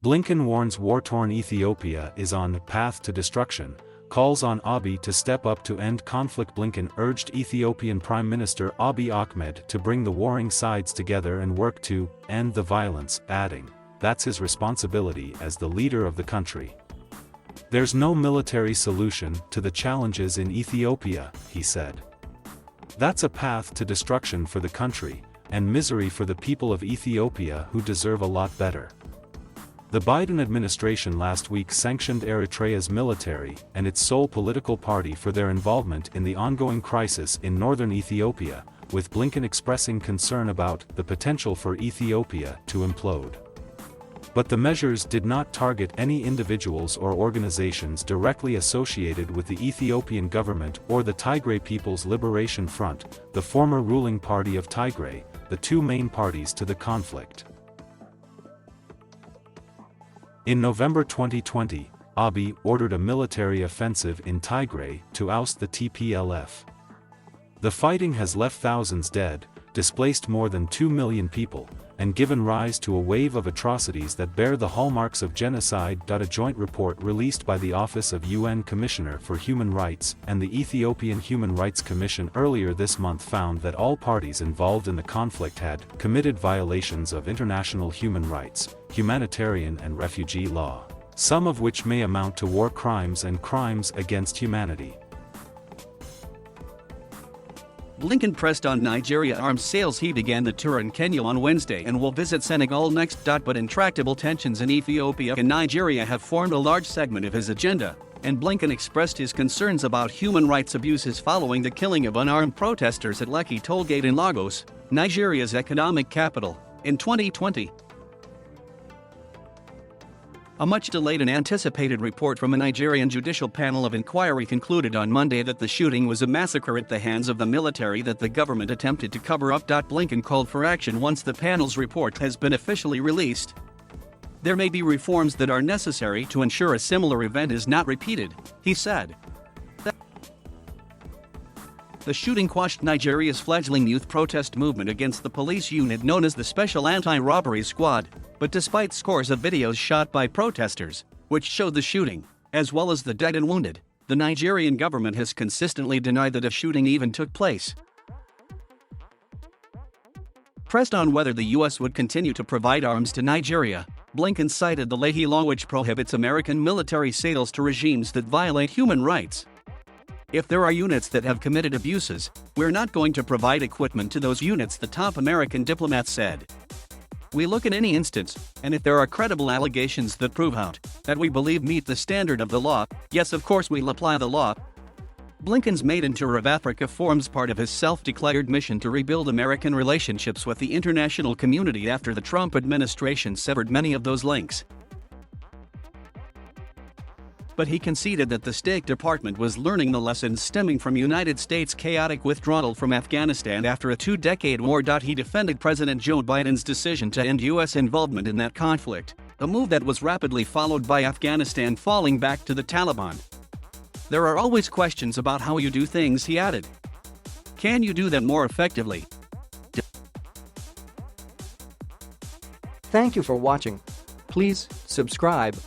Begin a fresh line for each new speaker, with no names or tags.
Blinken warns war-torn Ethiopia is on the path to destruction, calls on Abiy to step up to end conflict. Blinken urged Ethiopian Prime Minister Abiy Ahmed to bring the warring sides together and work to end the violence, adding, "That's his responsibility as the leader of the country. There's no military solution to the challenges in Ethiopia," he said. "That's a path to destruction for the country, and misery for the people of Ethiopia who deserve a lot better." The Biden administration last week sanctioned Eritrea's military and its sole political party for their involvement in the ongoing crisis in northern Ethiopia, with Blinken expressing concern about the potential for Ethiopia to implode. But the measures did not target any individuals or organizations directly associated with the Ethiopian government or the Tigray People's Liberation Front, the former ruling party of Tigray, the two main parties to the conflict. In November 2020, Abiy ordered a military offensive in Tigray to oust the TPLF. The fighting has left thousands dead, displaced more than 2 million people, and given rise to a wave of atrocities that bear the hallmarks of genocide. A joint report released by the Office of UN Commissioner for Human Rights and the Ethiopian Human Rights Commission earlier this month found that all parties involved in the conflict had committed violations of international human rights, humanitarian and refugee law, some of which may amount to war crimes and crimes against humanity.
Blinken pressed on Nigeria arms sales. He began the tour in Kenya on Wednesday and will visit Senegal next. But intractable tensions in Ethiopia and Nigeria have formed a large segment of his agenda, and Blinken expressed his concerns about human rights abuses following the killing of unarmed protesters at Lekki Tollgate in Lagos, Nigeria's economic capital, in 2020. A much-delayed and anticipated report from a Nigerian judicial panel of inquiry concluded on Monday that the shooting was a massacre at the hands of the military that the government attempted to cover up. Blinken called for action once the panel's report has been officially released. There may be reforms that are necessary to ensure a similar event is not repeated, he said. The shooting quashed Nigeria's fledgling youth protest movement against the police unit known as the Special Anti-Robbery Squad, but despite scores of videos shot by protesters, which showed the shooting, as well as the dead and wounded, the Nigerian government has consistently denied that a shooting even took place. Pressed on whether the U.S. would continue to provide arms to Nigeria, Blinken cited the Leahy Law, which prohibits American military sales to regimes that violate human rights. "If there are units that have committed abuses, we're not going to provide equipment to those units," the top American diplomat said. "We look at any instance, and if there are credible allegations that prove that we believe meet the standard of the law, yes, of course we'll apply the law." Blinken's maiden tour of Africa forms part of his self-declared mission to rebuild American relationships with the international community after the Trump administration severed many of those links. But he conceded that the State Department was learning the lessons stemming from United States' chaotic withdrawal from Afghanistan after a two-decade war. He defended President Joe Biden's decision to end U.S. involvement in that conflict, a move that was rapidly followed by Afghanistan falling back to the Taliban. "There are always questions about how you do things," he added. "Can you do them more effectively?"
Thank you for watching. Please subscribe.